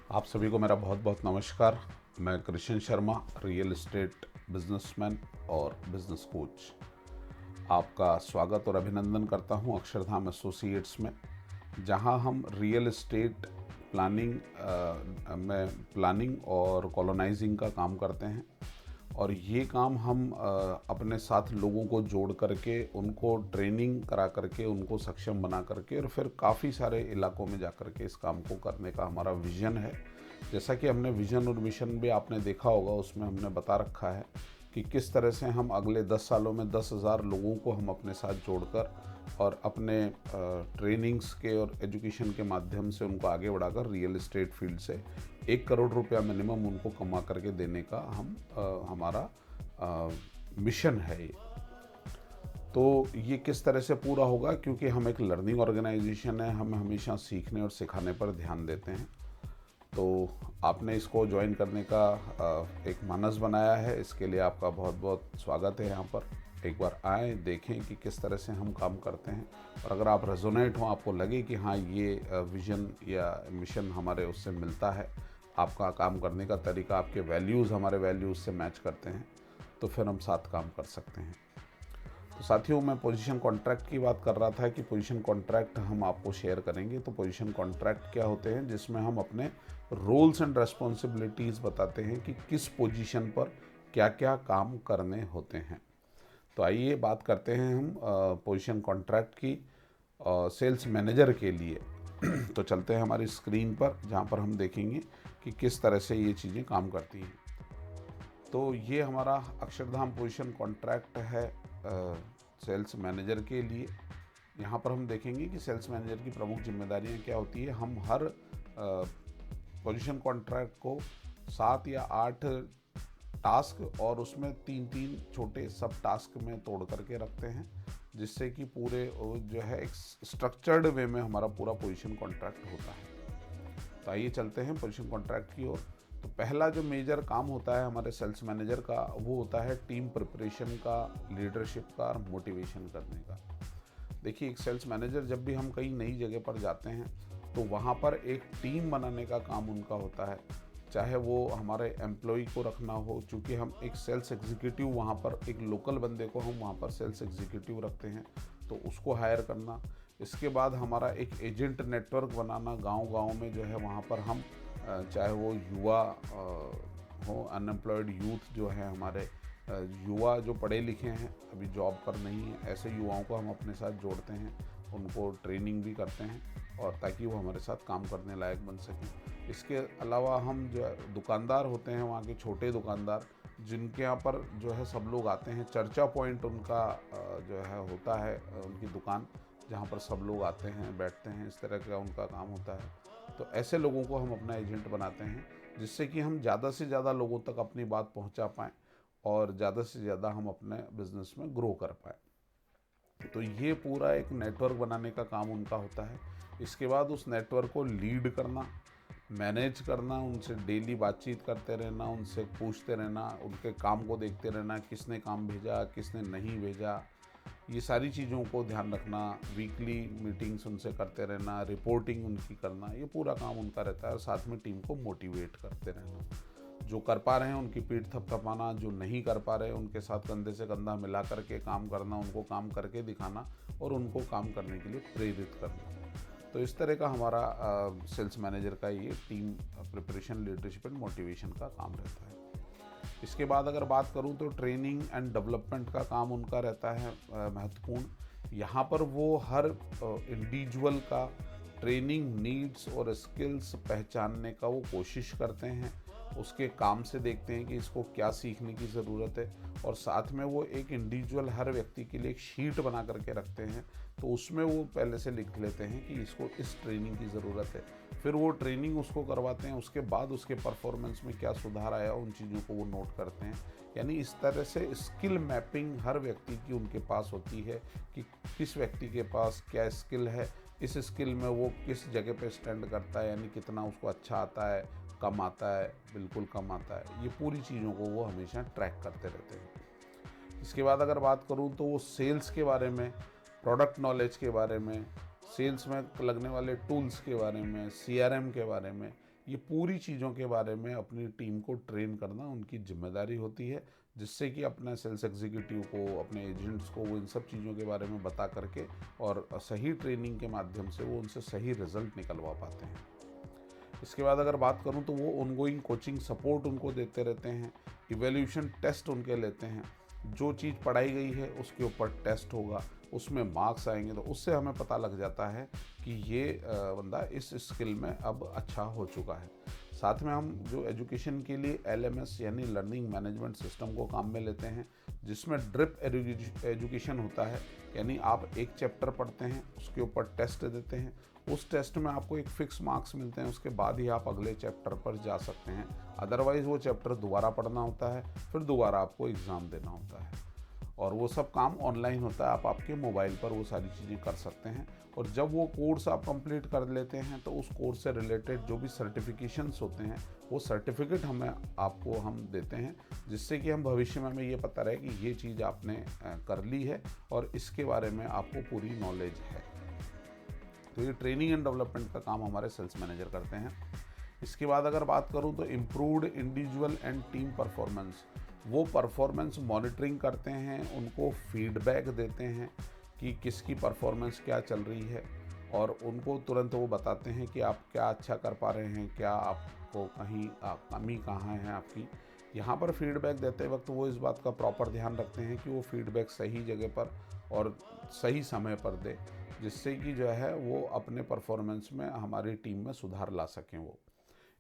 आप सभी को मेरा बहुत बहुत नमस्कार। मैं Krishna Sharma, real estate businessman और बिजनेस कोच, आपका स्वागत और अभिनंदन करता हूं अक्षरधाम एसोसिएट्स में, जहां हम रियल एस्टेट प्लानिंग और कॉलोनाइजिंग का काम करते हैं। और ये काम हम अपने साथ लोगों को जोड़ करके, उनको ट्रेनिंग करा करके, उनको सक्षम बना करके और फिर काफ़ी सारे इलाकों में जा कर के इस काम को करने का हमारा विज़न है। जैसा कि हमने विज़न और मिशन भी आपने देखा होगा, उसमें हमने बता रखा है कि किस तरह से हम अगले 10 सालों में 10,000 लोगों को हम अपने साथ जोड़कर और अपने ट्रेनिंग्स के और एजुकेशन के माध्यम से उनको आगे बढ़ाकर रियल एस्टेट फील्ड से 1 करोड़ रुपया मिनिमम उनको कमा करके देने का हमारा मिशन है ये। तो ये किस तरह से पूरा होगा, क्योंकि हम एक लर्निंग ऑर्गेनाइजेशन है, हम हमेशा सीखने और सिखाने पर ध्यान देते हैं। तो आपने इसको ज्वाइन करने का एक मानस बनाया है, इसके लिए आपका बहुत बहुत स्वागत है। यहाँ पर एक बार आएँ, देखें कि किस तरह से हम काम करते हैं, और अगर आप रेजोनेट हों, आपको लगे कि हाँ ये विज़न या मिशन हमारे उससे मिलता है, आपका काम करने का तरीका, आपके वैल्यूज़ हमारे वैल्यूज़ से मैच करते हैं, तो फिर हम साथ काम कर सकते हैं। तो साथियों, मैं पोजीशन कॉन्ट्रैक्ट की बात कर रहा था कि पोजीशन कॉन्ट्रैक्ट हम आपको शेयर करेंगे। तो पोजीशन कॉन्ट्रैक्ट क्या होते हैं, जिसमें हम अपने रोल्स एंड रेस्पॉन्सिबिलिटीज़ बताते हैं कि किस पोजीशन पर क्या क्या काम करने होते हैं। तो आइए बात करते हैं हम पोजीशन कॉन्ट्रैक्ट की सेल्स मैनेजर के लिए। तो चलते हैं हमारी स्क्रीन पर, जहाँ पर हम देखेंगे कि किस तरह से ये चीज़ें काम करती हैं। तो ये हमारा अक्षरधाम पोजीशन कॉन्ट्रैक्ट है सेल्स मैनेजर के लिए। यहाँ पर हम देखेंगे कि सेल्स मैनेजर की प्रमुख जिम्मेदारियाँ क्या होती है। हम हर पोजीशन कॉन्ट्रैक्ट को 7 या 8 टास्क और उसमें 3-3 छोटे सब टास्क में तोड़ करके रखते हैं, जिससे कि पूरे जो है एक स्ट्रक्चर्ड वे में हमारा पूरा पोजीशन कॉन्ट्रैक्ट होता है। तो आइए चलते हैं पोजीशन कॉन्ट्रैक्ट की ओर। तो पहला जो मेजर काम होता है हमारे सेल्स मैनेजर का, वो होता है टीम प्रिपरेशन का, लीडरशिप का और मोटिवेशन करने का। देखिए, एक सेल्स मैनेजर जब भी हम कहीं नई जगह पर जाते हैं, तो वहाँ पर एक टीम बनाने का काम उनका होता है। चाहे वो हमारे एम्प्लॉय को रखना हो, चूँकि हम एक सेल्स एग्जीक्यूटिव, वहाँ पर एक लोकल बंदे को हम वहाँ पर सेल्स एग्जीक्यूटिव रखते हैं, तो उसको हायर करना। इसके बाद हमारा एक एजेंट नेटवर्क बनाना, गांव-गांव में जो है वहाँ पर हम चाहे वो युवा हो, अनएम्प्लॉयड यूथ जो है हमारे, युवा जो पढ़े लिखे हैं अभी जॉब पर नहीं है, ऐसे युवाओं को हम अपने साथ जोड़ते हैं, उनको ट्रेनिंग भी करते हैं, और ताकि वो हमारे साथ काम करने लायक बन सकें। इसके अलावा हम जो है दुकानदार होते हैं, वहाँ के छोटे दुकानदार, जिनके यहाँ पर जो है सब लोग आते हैं, चर्चा पॉइंट उनका जो है होता है, उनकी दुकान जहाँ पर सब लोग आते हैं, बैठते हैं, इस तरह का उनका काम होता है। तो ऐसे लोगों को हम अपना एजेंट बनाते हैं, जिससे कि हम ज़्यादा से ज़्यादा लोगों तक अपनी बात पहुँचा पाएँ और ज़्यादा से ज़्यादा हम अपने बिज़नेस में ग्रो कर पाएँ। तो ये पूरा एक नेटवर्क बनाने का काम उनका होता है। इसके बाद उस नेटवर्क को लीड करना, मैनेज करना, उनसे डेली बातचीत करते रहना, उनसे पूछते रहना, उनके काम को देखते रहना, किसने काम भेजा, किसने नहीं भेजा, ये सारी चीज़ों को ध्यान रखना, वीकली मीटिंग्स उनसे करते रहना, रिपोर्टिंग उनकी करना, ये पूरा काम उनका रहता है। और साथ में टीम को मोटिवेट करते रहना, जो कर पा रहे हैं उनकी पीठ थपथपाना, जो नहीं कर पा रहे उनके साथ कंधे से कंधा मिला करके काम करना, उनको काम करके दिखाना और उनको काम करने के लिए प्रेरित करना। तो इस तरह का हमारा सेल्स मैनेजर का ये team preparation, leadership and motivation का काम रहता है। इसके बाद अगर बात करूं तो ट्रेनिंग एंड डेवलपमेंट का काम उनका रहता है महत्वपूर्ण। यहाँ पर वो हर इंडिविजुअल का ट्रेनिंग नीड्स और स्किल्स पहचानने का वो कोशिश करते हैं, उसके काम से देखते हैं कि इसको क्या सीखने की ज़रूरत है, और साथ में वो एक इंडिविजुअल हर व्यक्ति के लिए एक शीट बना करके रखते हैं। तो उसमें वो पहले से लिख लेते हैं कि इसको इस ट्रेनिंग की ज़रूरत है, फिर वो ट्रेनिंग उसको करवाते हैं, उसके बाद उसके परफॉर्मेंस में क्या सुधार आया उन चीज़ों को वो नोट करते हैं। यानी इस तरह से स्किल मैपिंग हर व्यक्ति की उनके पास होती है कि किस व्यक्ति के पास क्या स्किल है, इस स्किल में वो किस जगह पे स्टैंड करता है, यानी कितना उसको अच्छा आता है, कम आता है, बिल्कुल कम आता है। ये पूरी चीज़ों को वो हमेशा ट्रैक करते रहते हैं। इसके बाद अगर बात करूँ तो वो सेल्स के बारे में, प्रोडक्ट नॉलेज के बारे में, सेल्स में लगने वाले टूल्स के बारे में, सीआरएम के बारे में, ये पूरी चीज़ों के बारे में अपनी टीम को ट्रेन करना उनकी जिम्मेदारी होती है, जिससे कि अपने सेल्स एग्जीक्यूटिव को, अपने एजेंट्स को वो इन सब चीज़ों के बारे में बता करके और सही ट्रेनिंग के माध्यम से वो उनसे सही रिजल्ट निकलवा पाते हैं। इसके बाद अगर बात करूं तो वो ऑनगोइंग कोचिंग सपोर्ट उनको देते रहते हैं, इवैल्यूएशन टेस्ट उनके लेते हैं। जो चीज़ पढ़ाई गई है उसके ऊपर टेस्ट होगा, उसमें मार्क्स आएंगे, तो उससे हमें पता लग जाता है कि ये बंदा इस स्किल में अब अच्छा हो चुका है। साथ में हम जो एजुकेशन के लिए LMS यानी लर्निंग मैनेजमेंट सिस्टम को काम में लेते हैं, जिसमें ड्रिप एजुकेशन होता है, यानी आप एक चैप्टर पढ़ते हैं, उसके ऊपर टेस्ट देते हैं, उस टेस्ट में आपको एक फिक्स मार्क्स मिलते हैं, उसके बाद ही आप अगले चैप्टर पर जा सकते हैं। अदरवाइज़ वो चैप्टर दोबारा पढ़ना होता है, फिर दोबारा आपको एग्ज़ाम देना होता है, और वो सब काम ऑनलाइन होता है। आप आपके मोबाइल पर वो सारी चीज़ें कर सकते हैं। और जब वो कोर्स आप कंप्लीट कर लेते हैं तो उस कोर्स से रिलेटेड जो भी सर्टिफिकेशंस होते हैं वो सर्टिफिकेट हम देते हैं, जिससे कि हम भविष्य में हमें ये पता रहे कि ये चीज़ आपने कर ली है और इसके बारे में आपको पूरी नॉलेज है। तो ये ट्रेनिंग एंड डेवलपमेंट का काम हमारे सेल्स मैनेजर करते हैं। इसके बाद अगर बात करूं तो improved individual and team performance, वो परफॉर्मेंस मॉनिटरिंग करते हैं, उनको फीडबैक देते हैं कि किसकी परफॉर्मेंस क्या चल रही है, और उनको तुरंत वो बताते हैं कि आप क्या अच्छा कर पा रहे हैं, क्या आपको कहीं कमी कहाँ है आपकी। यहाँ पर फीडबैक देते वक्त वो इस बात का प्रॉपर ध्यान रखते हैं कि वो फीडबैक सही जगह पर और सही समय पर दे, जिससे कि जो है वो अपने परफॉर्मेंस में हमारी टीम में सुधार ला सकें वो।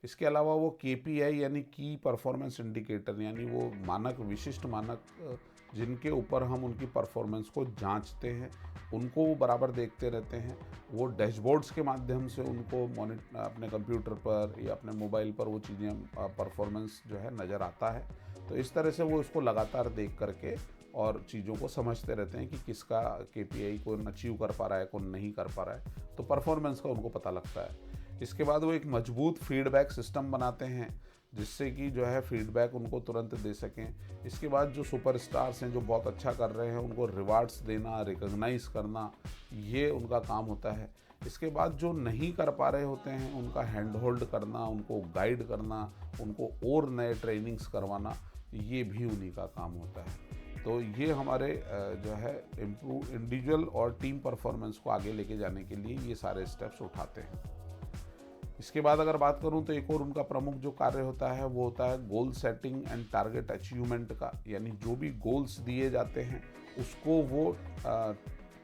इसके अलावा वो KPI यानी की परफॉर्मेंस इंडिकेटर, यानी वो मानक, विशिष्ट मानक जिनके ऊपर हम उनकी परफॉर्मेंस को जांचते हैं, उनको वो बराबर देखते रहते हैं। वो डैशबोर्ड्स के माध्यम से उनको अपने कंप्यूटर पर या अपने मोबाइल पर वो चीज़ें परफॉर्मेंस जो है नज़र आता है। तो इस तरह से वो इसको लगातार देख करके और चीज़ों को समझते रहते हैं कि किसका KPI कौन अचीव कर पा रहा है, कौन नहीं कर पा रहा है, तो परफॉर्मेंस का उनको पता लगता है। इसके बाद वो एक मजबूत फीडबैक सिस्टम बनाते हैं, जिससे कि जो है फीडबैक उनको तुरंत दे सकें। इसके बाद जो सुपरस्टार्स हैं, जो बहुत अच्छा कर रहे हैं, उनको रिवार्ड्स देना, रिकॉग्नाइज करना, ये उनका काम होता है। इसके बाद जो नहीं कर पा रहे होते हैं उनका हैंड होल्ड करना, उनको गाइड करना, उनको और नए ट्रेनिंग्स करवाना, ये भी उन्हीं का काम होता है। तो ये हमारे जो है इम्प्रूव इंडिविजुअल और टीम परफॉर्मेंस को आगे लेके जाने के लिए ये सारे स्टेप्स उठाते हैं। इसके बाद अगर बात करूं तो एक और उनका प्रमुख जो कार्य होता है वो होता है goal setting and target achievement का, यानी जो भी गोल्स दिए जाते हैं उसको वो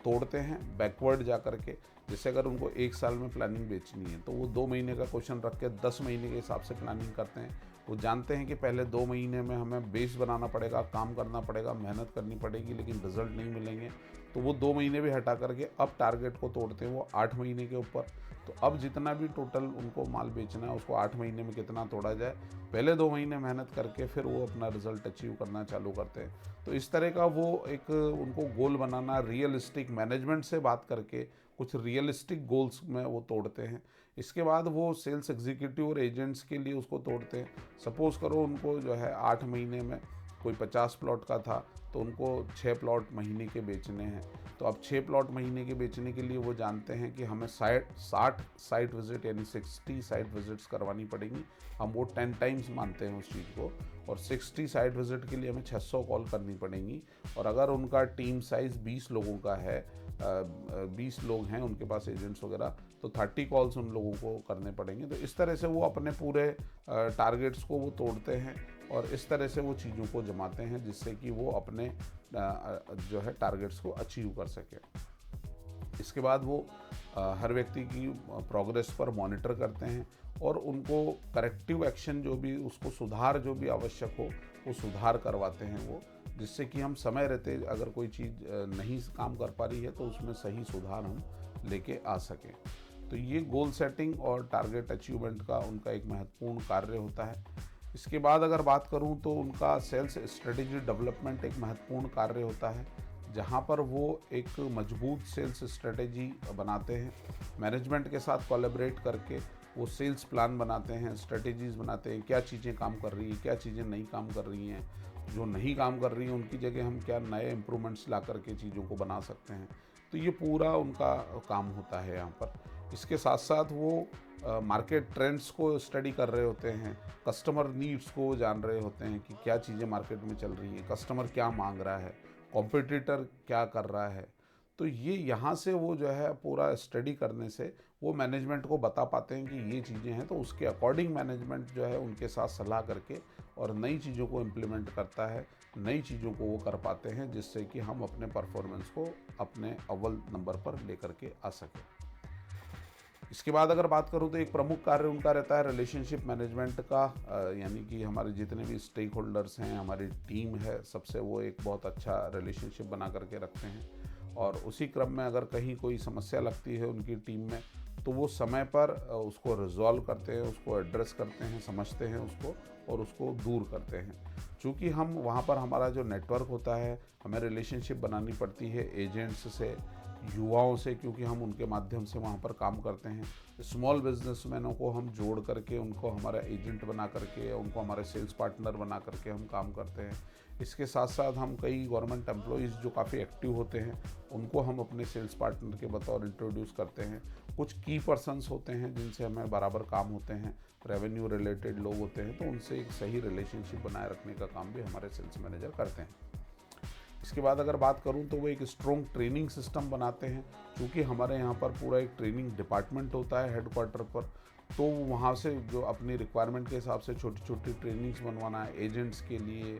तोड़ते हैं बैकवर्ड जा करके। जैसे अगर उनको 1 साल में प्लानिंग बेचनी है तो वो 2 महीने का क्वेश्चन रख के 10 महीने के हिसाब से प्लानिंग करते हैं। वो जानते हैं कि पहले 2 महीने में हमें बेस बनाना पड़ेगा, काम करना पड़ेगा, मेहनत करनी पड़ेगी, लेकिन रिजल्ट नहीं मिलेंगे, तो वो 2 महीने भी हटा करके अब टारगेट को तोड़ते हैं वो 8 महीने के ऊपर। तो अब जितना भी टोटल उनको माल बेचना है उसको 8 महीने में कितना तोड़ा जाए, पहले 2 महीने मेहनत करके फिर वो अपना रिजल्ट अचीव करना चालू करते हैं। तो इस तरह का वो एक उनको गोल बनाना, रियलिस्टिक मैनेजमेंट से बात करके कुछ रियलिस्टिक गोल्स में वो तोड़ते हैं। इसके बाद वो सेल्स एग्जीक्यूटिव और एजेंट्स के लिए उसको तोड़ते हैं। सपोज़ करो उनको जो है 8 महीने में कोई 50 प्लॉट का था तो उनको 6 प्लॉट महीने के बेचने हैं। तो अब 6 प्लॉट महीने के बेचने के लिए वो जानते हैं कि हमें 60 साइट विजिट यानी 60 साइट विजिट्स करवानी पड़ेंगी। हम वो 10 टाइम्स मानते हैं उस चीज़ को, और 60 साइट विजिट के लिए हमें 600 कॉल करनी पड़ेंगी। और अगर उनका टीम साइज़ 20 लोगों का है, 20 लोग हैं उनके पास एजेंट्स वगैरह, तो 30 कॉल्स उन लोगों को करने पड़ेंगे। तो इस तरह से वो अपने पूरे टारगेट्स को वो तोड़ते हैं और इस तरह से वो चीज़ों को जमाते हैं, जिससे कि वो अपने जो है टारगेट्स को अचीव कर सके। इसके बाद वो हर व्यक्ति की प्रोग्रेस पर मॉनिटर करते हैं और उनको करेक्टिव एक्शन जो भी, उसको सुधार जो भी आवश्यक हो वो सुधार करवाते हैं वो, जिससे कि हम समय रहते अगर कोई चीज़ नहीं काम कर पा रही है तो उसमें सही सुधार हम लेके आ सकें। तो ये गोल सेटिंग और टारगेट अचीवमेंट का उनका एक महत्वपूर्ण कार्य होता है। इसके बाद अगर बात करूं तो उनका सेल्स स्ट्रेटेजी डेवलपमेंट एक महत्वपूर्ण कार्य होता है, जहां पर वो एक मजबूत सेल्स स्ट्रेटेजी बनाते हैं। मैनेजमेंट के साथ कोलैबोरेट करके वो सेल्स प्लान बनाते हैं, स्ट्रेटेजीज़ बनाते हैं, क्या चीज़ें काम कर रही हैं, क्या चीज़ें नहीं काम कर रही हैं, जो नहीं काम कर रही हैं उनकी जगह हम क्या नए इम्प्रूवमेंट्स ला करके चीज़ों को बना सकते हैं। तो ये पूरा उनका काम होता है यहाँ पर। इसके साथ साथ वो मार्केट ट्रेंड्स को स्टडी कर रहे होते हैं, कस्टमर नीड्स को जान रहे होते हैं कि क्या चीज़ें मार्केट में चल रही हैं, कस्टमर क्या मांग रहा है, कॉम्पिटिटर क्या कर रहा है। तो ये यहाँ से वो जो है पूरा स्टडी करने से वो मैनेजमेंट को बता पाते हैं कि ये चीज़ें हैं, तो उसके अकॉर्डिंग मैनेजमेंट जो है उनके साथ सलाह करके और नई चीज़ों को इम्प्लीमेंट करता है, नई चीज़ों को वो कर पाते हैं, जिससे कि हम अपने परफॉर्मेंस को अपने अव्वल नंबर पर लेकर के आ सकें। इसके बाद अगर बात करूँ तो एक प्रमुख कार्य उनका रहता है रिलेशनशिप मैनेजमेंट का, यानी कि हमारे जितने भी स्टेक होल्डर्स हैं, हमारी टीम है, सबसे वो एक बहुत अच्छा रिलेशनशिप बना करके रखते हैं। और उसी क्रम में अगर कहीं कोई समस्या लगती है उनकी टीम में, तो वो समय पर उसको रिजॉल्व करते हैं, उसको एड्रेस करते हैं, समझते हैं उसको और उसको दूर करते हैं। चूँकि हम वहाँ पर हमारा जो नेटवर्क होता है, हमें रिलेशनशिप बनानी पड़ती है एजेंट्स से, युवाओं से, क्योंकि हम उनके माध्यम से वहाँ पर काम करते हैं। स्मॉल बिजनेसमैनों को हम जोड़ करके उनको हमारा एजेंट बना करके, उनको हमारे सेल्स पार्टनर बना करके हम काम करते हैं। इसके साथ साथ हम कई गवर्नमेंट एम्प्लॉइज़ जो काफ़ी एक्टिव होते हैं उनको हम अपने सेल्स पार्टनर के बतौर इंट्रोड्यूस करते हैं। कुछ की पर्सन्स होते हैं जिनसे हमें बराबर काम होते हैं, रेवेन्यू रिलेटेड लोग होते हैं, तो उनसे एक सही रिलेशनशिप बनाए रखने का काम भी हमारे सेल्स मैनेजर करते हैं। इसके बाद अगर बात करूं तो वो एक स्ट्रॉन्ग ट्रेनिंग सिस्टम बनाते हैं, क्योंकि हमारे यहाँ पर पूरा एक ट्रेनिंग डिपार्टमेंट होता है हेडक्वार्टर पर। तो वहाँ से जो अपनी रिक्वायरमेंट के हिसाब से छोटी छोटी ट्रेनिंग्स बनवाना है एजेंट्स के लिए,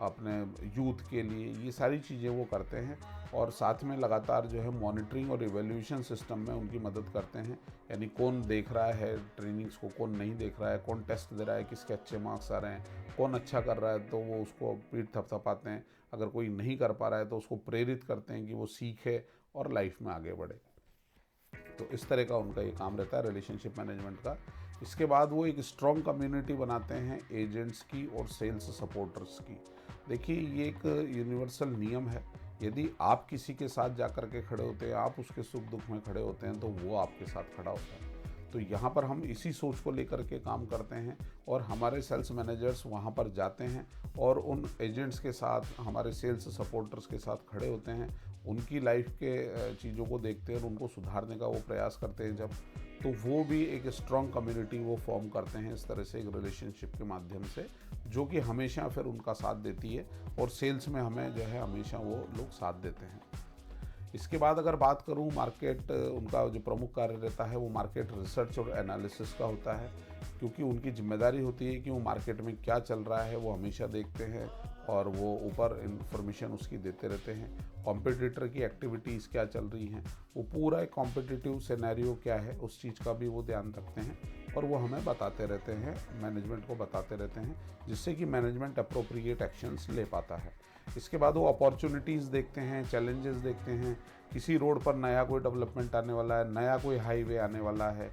अपने यूथ के लिए, ये सारी चीज़ें वो करते हैं। और साथ में लगातार जो है मॉनिटरिंग और इवैल्यूएशन सिस्टम में उनकी मदद करते हैं, यानी कौन देख रहा है ट्रेनिंग्स को, कौन नहीं देख रहा है, कौन टेस्ट दे रहा है, किसके अच्छे मार्क्स आ रहे हैं, कौन अच्छा कर रहा है तो वो उसको पीठ थपथपाते हैं, अगर कोई नहीं कर पा रहा है तो उसको प्रेरित करते हैं कि वो सीखे और लाइफ में आगे बढ़े। तो इस तरह का उनका ये काम रहता है रिलेशनशिप मैनेजमेंट का। इसके बाद वो एक स्ट्रॉन्ग कम्युनिटी बनाते हैं एजेंट्स की और सेल्स सपोर्टर्स की। देखिए, ये एक यूनिवर्सल नियम है, यदि आप किसी के साथ जाकर के खड़े होते हैं, आप उसके सुख दुख में खड़े होते हैं, तो वो आपके साथ खड़ा होता है। तो यहाँ पर हम इसी सोच को लेकर के काम करते हैं और हमारे सेल्स मैनेजर्स वहाँ पर जाते हैं और उन एजेंट्स के साथ, हमारे सेल्स सपोर्टर्स के साथ खड़े होते हैं, उनकी लाइफ के चीज़ों को देखते हैं और उनको सुधारने का वो प्रयास करते हैं जब, तो वो भी एक स्ट्रॉन्ग कम्युनिटी वो फॉर्म करते हैं इस तरह से एक रिलेशनशिप के माध्यम से, जो कि हमेशा फिर उनका साथ देती है और सेल्स में हमें जो है हमेशा वो लोग साथ देते हैं। इसके बाद अगर बात करूं मार्केट, उनका जो प्रमुख कार्य रहता है वो मार्केट रिसर्च और एनालिसिस का होता है, क्योंकि उनकी जिम्मेदारी होती है कि वो मार्केट में क्या चल रहा है वो हमेशा देखते हैं और वो ऊपर इन्फॉर्मेशन उसकी देते रहते हैं। कॉम्पिटिटर की एक्टिविटीज़ क्या चल रही हैं, वो पूरा एक कॉम्पिटिटिव सिनेरियो क्या है उस चीज़ का भी वो ध्यान रखते हैं और वो हमें बताते रहते हैं, मैनेजमेंट को बताते रहते हैं, जिससे कि मैनेजमेंट अप्रोप्रिएट एक्शंस ले पाता है। इसके बाद वो अपॉर्चुनिटीज़ देखते हैं, चैलेंजेस देखते हैं, किसी रोड पर नया कोई डेवलपमेंट आने वाला है, नया कोई हाईवे आने वाला है,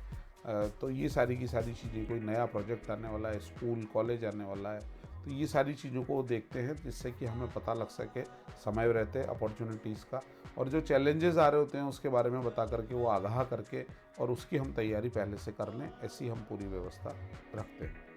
तो ये सारी की सारी चीज़ें, कोई नया प्रोजेक्ट आने वाला है, स्कूल कॉलेज आने वाला है, तो ये सारी चीज़ों को देखते हैं जिससे कि हमें पता लग सके समय रहते अपॉर्चुनिटीज़ का, और जो चैलेंजेस आ रहे होते हैं उसके बारे में बता करके वो आगाह करके और उसकी हम तैयारी पहले से कर लें, ऐसी हम पूरी व्यवस्था रखते हैं।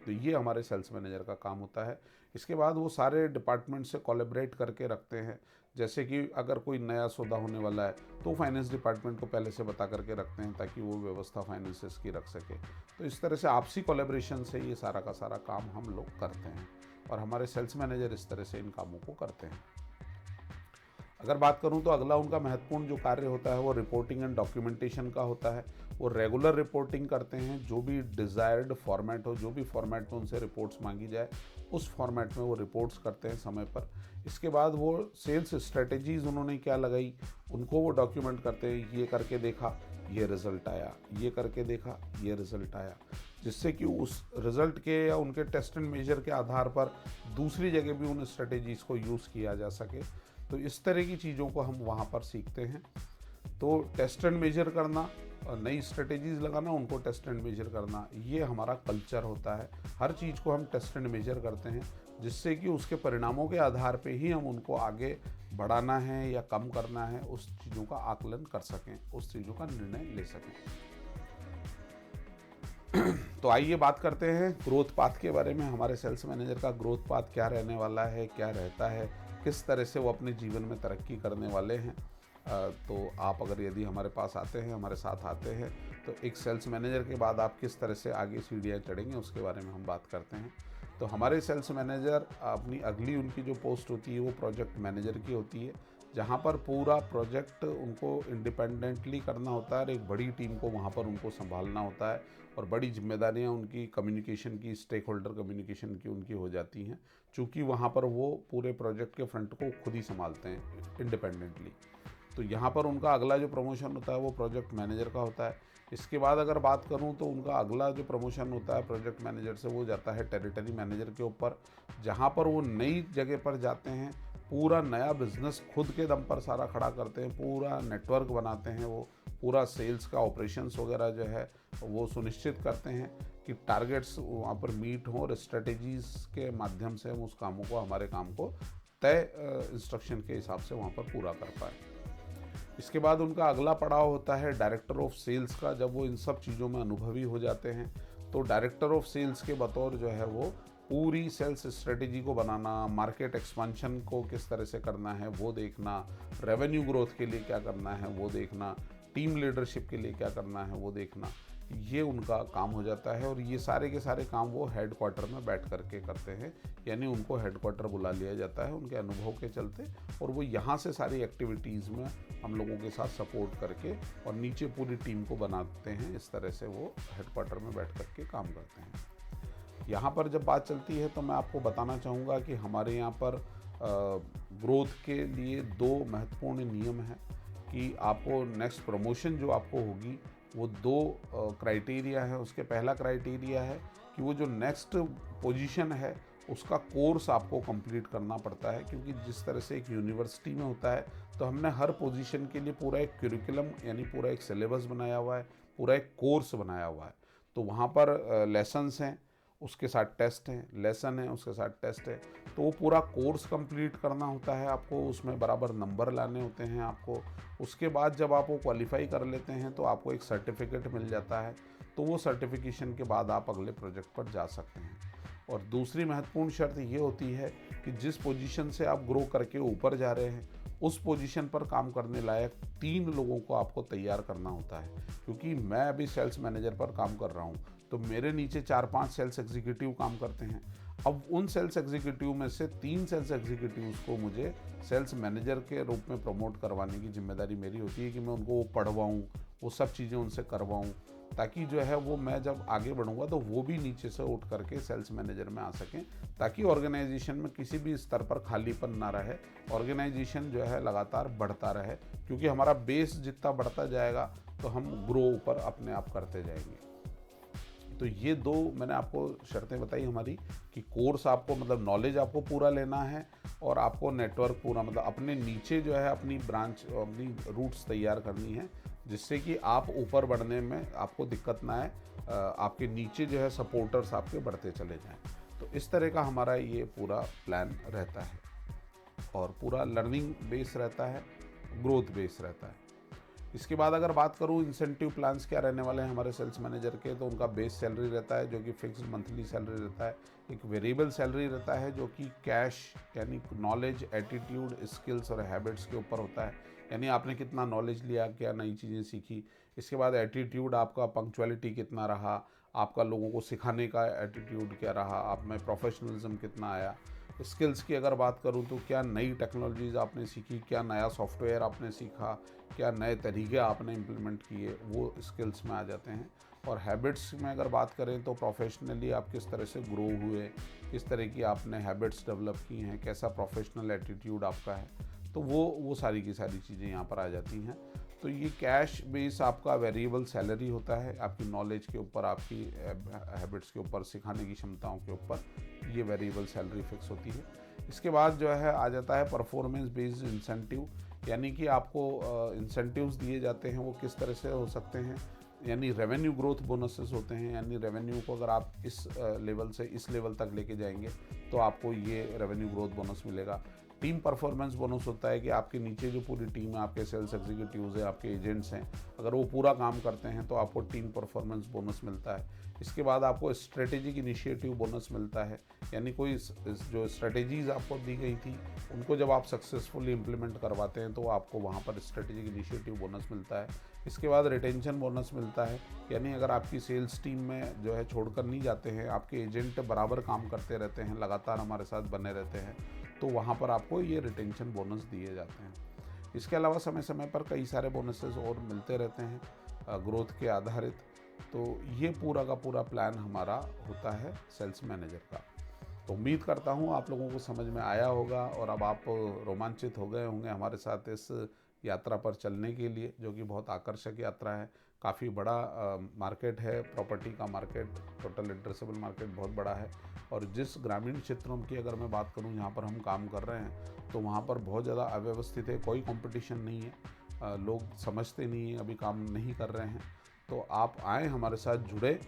तो ये हमारे सेल्स मैनेजर का काम होता है। इसके बाद वो सारे डिपार्टमेंट से कोलैबोरेट करके रखते हैं, जैसे कि अगर कोई नया सौदा होने वाला है तो फाइनेंस डिपार्टमेंट को पहले से बता करके रखते हैं ताकि वो व्यवस्था फाइनेंसेस की रख सके। तो इस तरह से आपसी कोलैबोरेशन से ये सारा का सारा काम हम लोग करते हैं और हमारे सेल्स मैनेजर इस तरह से इन कामों को करते हैं। अगर बात करूं तो अगला उनका महत्वपूर्ण जो कार्य होता है वो रिपोर्टिंग एंड डॉक्यूमेंटेशन का होता है। वो रेगुलर रिपोर्टिंग करते हैं, जो भी डिज़ायर्ड फॉर्मेट हो, जो भी फॉर्मेट में उनसे रिपोर्ट्स मांगी जाए उस फॉर्मेट में वो रिपोर्ट्स करते हैं समय पर। इसके बाद वो सेल्स स्ट्रेटेजीज़ उन्होंने क्या लगाई उनको वो डॉक्यूमेंट करते हैं, ये करके देखा ये रिज़ल्ट आया, ये करके देखा ये रिज़ल्ट आया, जिससे कि उस रिज़ल्ट के या उनके टेस्ट एंड मेजर के आधार पर दूसरी जगह भी उन स्ट्रेटेजीज़ को यूज़ किया जा सके। तो इस तरह की चीज़ों को हम वहाँ पर सीखते हैं। तो टेस्ट एंड मेजर करना, नई स्ट्रेटेजीज़ लगाना, उनको टेस्ट एंड मेजर करना, ये हमारा कल्चर होता है। हर चीज़ को हम टेस्ट एंड मेजर करते हैं, जिससे कि उसके परिणामों के आधार पे ही हम उनको आगे बढ़ाना है या कम करना है, उस चीज़ों का आकलन कर सकें, उस चीज़ों का निर्णय ले सकें। तो आइए बात करते हैं ग्रोथ पाथ के बारे में। हमारे सेल्स मैनेजर का ग्रोथ पाथ क्या रहने वाला है, क्या रहता है, किस तरह से वो अपने जीवन में तरक्की करने वाले हैं। तो आप अगर यदि हमारे पास आते हैं, हमारे साथ आते हैं, तो एक सेल्स मैनेजर के बाद आप किस तरह से आगे सीढ़ियाँ चढ़ेंगे उसके बारे में हम बात करते हैं। तो हमारे सेल्स मैनेजर अपनी अगली उनकी जो पोस्ट होती है वो प्रोजेक्ट मैनेजर की होती है, जहाँ पर पूरा प्रोजेक्ट उनको इंडिपेंडेंटली करना होता है और एक बड़ी टीम को वहाँ पर उनको संभालना होता है और बड़ी जिम्मेदारियाँ उनकी कम्युनिकेशन की, स्टेक होल्डर कम्युनिकेशन की उनकी हो जाती हैं, चूँकि वहाँ पर वो पूरे प्रोजेक्ट के फ्रंट को खुद ही संभालते हैं इंडिपेंडेंटली। तो यहाँ पर उनका अगला जो प्रमोशन होता है वो प्रोजेक्ट मैनेजर का होता है। इसके बाद अगर बात करूँ तो उनका अगला जो प्रमोशन होता है प्रोजेक्ट मैनेजर से वो जाता है टेरिटरी मैनेजर के ऊपर, जहाँ पर वो नई जगह पर जाते हैं, पूरा नया बिजनेस खुद के दम पर सारा खड़ा करते हैं, पूरा नेटवर्क बनाते हैं, वो पूरा सेल्स का ऑपरेशंस वगैरह जो है वो सुनिश्चित करते हैं कि टारगेट्स वहाँ पर मीट हों और स्ट्रेटजीज़ के माध्यम से हम उस कामों को, हमारे काम को तय इंस्ट्रक्शन के हिसाब से वहाँ पर पूरा कर पाए। इसके बाद उनका अगला पड़ाव होता है डायरेक्टर ऑफ सेल्स का। जब वो इन सब चीज़ों में अनुभवी हो जाते हैं तो डायरेक्टर ऑफ सेल्स के बतौर जो है वो पूरी सेल्स स्ट्रेटेजी को बनाना, मार्केट एक्सपांशन को किस तरह से करना है वो देखना, रेवेन्यू ग्रोथ के लिए क्या करना है वो देखना, टीम लीडरशिप के लिए क्या करना है वो देखना, ये उनका काम हो जाता है। और ये सारे के सारे काम वो हेड क्वार्टर में बैठ करके करते हैं, यानी उनको हेड क्वार्टर बुला लिया जाता है उनके अनुभव के चलते, और वो यहाँ से सारी एक्टिविटीज़ में हम लोगों के साथ सपोर्ट करके और नीचे पूरी टीम को बनाते हैं। इस तरह से वो हेड क्वार्टर में बैठ करके काम करते हैं। यहाँ पर जब बात चलती है तो मैं आपको बताना चाहूँगा कि हमारे यहाँ पर ग्रोथ के लिए 2 महत्वपूर्ण नियम हैं कि आपको नेक्स्ट प्रमोशन जो आपको होगी वो 2 क्राइटेरिया है। उसके पहला क्राइटेरिया है कि वो जो नेक्स्ट पोजीशन है उसका कोर्स आपको कंप्लीट करना पड़ता है, क्योंकि जिस तरह से एक यूनिवर्सिटी में होता है तो हमने हर पोजीशन के लिए पूरा एक करिकुलम यानी पूरा एक सिलेबस बनाया हुआ है, पूरा एक कोर्स बनाया हुआ है। तो वहाँ पर लेसन्स हैं, उसके साथ टेस्ट हैं, लेसन है उसके साथ टेस्ट है, तो वो पूरा कोर्स कंप्लीट करना होता है आपको, उसमें बराबर नंबर लाने होते हैं आपको। उसके बाद जब आप वो क्वालिफाई कर लेते हैं तो आपको एक सर्टिफिकेट मिल जाता है, तो वो सर्टिफिकेशन के बाद आप अगले प्रोजेक्ट पर जा सकते हैं। और दूसरी महत्वपूर्ण शर्त ये होती है कि जिस पोजीशन से आप ग्रो करके ऊपर जा रहे हैं उस पोजीशन पर काम करने लायक 3 लोगों को आपको तैयार करना होता है। क्योंकि मैं अभी सेल्स मैनेजर पर काम कर रहा हूँ तो मेरे नीचे 4-5 सेल्स एग्जीक्यूटिव काम करते हैं। अब उन सेल्स एग्जीक्यूटिव में से 3 सेल्स एग्जीक्यूटिव्स को मुझे सेल्स मैनेजर के रूप में प्रमोट करवाने की जिम्मेदारी मेरी होती है कि मैं उनको वो पढ़वाऊँ, वो सब चीज़ें उनसे करवाऊँ, ताकि जो है वो मैं जब आगे बढ़ूंगा तो वो भी नीचे से उठ करके सेल्स मैनेजर में आ सकें, ताकि ऑर्गेनाइजेशन में किसी भी स्तर पर खालीपन ना रहे, ऑर्गेनाइजेशन जो है लगातार बढ़ता रहे। क्योंकि हमारा बेस जितना बढ़ता जाएगा तो हम ग्रो ऊपर अपने आप करते जाएंगे। तो ये 2 मैंने आपको शर्तें बताई हमारी कि कोर्स आपको मतलब नॉलेज आपको पूरा लेना है और आपको नेटवर्क पूरा मतलब अपने नीचे जो है अपनी ब्रांच, अपनी रूट्स तैयार करनी है, जिससे कि आप ऊपर बढ़ने में आपको दिक्कत ना आए, आपके नीचे जो है सपोर्टर्स आपके बढ़ते चले जाएं। तो इस तरह का हमारा ये पूरा प्लान रहता है और पूरा लर्निंग बेस रहता है, ग्रोथ बेस रहता है। इसके बाद अगर बात करूँ इंसेंटिव प्लान्स क्या रहने वाले हैं हमारे सेल्स मैनेजर के, तो उनका बेस सैलरी रहता है जो कि फिक्स्ड मंथली सैलरी रहता है। एक वेरिएबल सैलरी रहता है जो कि कैश यानी नॉलेज, एटीट्यूड, स्किल्स और हैबिट्स के ऊपर होता है, यानी आपने कितना नॉलेज लिया, क्या नई चीज़ें सीखी। इसके बाद एटीट्यूड, आपका पंक्चुअलिटी कितना रहा, आपका लोगों को सिखाने का एटीट्यूड क्या रहा, आप में प्रोफेशनलिज्म कितना आया। स्किल्स की अगर बात करूं तो क्या नई टेक्नोलॉजीज़ आपने सीखी, क्या नया सॉफ्टवेयर आपने सीखा, क्या नए तरीके आपने इम्प्लीमेंट किए, वो स्किल्स में आ जाते हैं। और हैबिट्स में अगर बात करें तो प्रोफेशनली आप किस तरह से ग्रो हुए, किस तरह की आपने हैबिट्स डेवलप की हैं, कैसा प्रोफेशनल एटीट्यूड आपका है, तो वो सारी की सारी चीज़ें यहाँ पर आ जाती हैं। तो ये कैश बेस आपका वेरिएबल सैलरी होता है, आपकी नॉलेज के ऊपर, आपकी हैबिट्स के ऊपर, सिखाने की क्षमताओं के ऊपर ये वेरिएबल सैलरी फिक्स होती है। इसके बाद जो है आ जाता है परफॉर्मेंस बेस्ड इंसेंटिव, यानी कि आपको इंसेंटिव्स दिए जाते हैं, वो किस तरह से हो सकते हैं, यानी रेवेन्यू ग्रोथ बोनसेस होते हैं, यानी रेवेन्यू को अगर आप इस लेवल से इस लेवल तक लेके जाएंगे तो आपको ये रेवेन्यू ग्रोथ बोनस मिलेगा। टीम परफॉर्मेंस बोनस होता है कि आपके नीचे जो पूरी टीम है, आपके सेल्स एग्जीक्यूटिव्स हैं, आपके एजेंट्स हैं, अगर वो पूरा काम करते हैं तो आपको टीम परफॉर्मेंस बोनस मिलता है। इसके बाद आपको स्ट्रेटेजिक इनिशिएटिव बोनस मिलता है, यानी कोई जो स्ट्रेटेजीज़ आपको दी गई थी उनको जब आप सक्सेसफुली इम्प्लीमेंट करवाते हैं तो आपको वहाँ पर स्ट्रेटेजिक इनिशिएटिव बोनस मिलता है। इसके बाद रिटेंशन बोनस मिलता है, यानी अगर आपकी सेल्स टीम में जो है छोड़कर नहीं जाते हैं, आपके एजेंट बराबर काम करते रहते हैं, लगातार हमारे साथ बने रहते हैं, तो वहाँ पर आपको ये रिटेंशन बोनस दिए जाते हैं। इसके अलावा समय समय पर कई सारे बोनसेस और मिलते रहते हैं ग्रोथ के आधारित। तो ये पूरा का पूरा प्लान हमारा होता है सेल्स मैनेजर का। तो उम्मीद करता हूँ आप लोगों को समझ में आया होगा और अब आप रोमांचित हो गए होंगे हमारे साथ इस यात्रा पर चलने के लिए, जो कि बहुत आकर्षक यात्रा है। काफ़ी बड़ा मार्केट है, प्रॉपर्टी का मार्केट, टोटल एड्रेसेबल मार्केट बहुत बड़ा है। और जिस ग्रामीण क्षेत्रों की अगर मैं बात करूं जहां पर हम काम कर रहे हैं, तो वहां पर बहुत ज़्यादा अव्यवस्थित है, कोई कंपटीशन नहीं है, लोग समझते नहीं हैं, अभी काम नहीं कर रहे हैं। तो आप आएँ, हमारे साथ जुड़े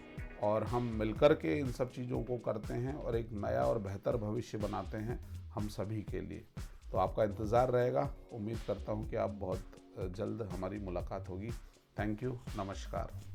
और हम मिलकर के इन सब चीज़ों को करते हैं और एक नया और बेहतर भविष्य बनाते हैं हम सभी के लिए। तो आपका इंतज़ार रहेगा। उम्मीद करता हूँ कि आप बहुत जल्द हमारी मुलाकात होगी। थैंक यू, नमस्कार।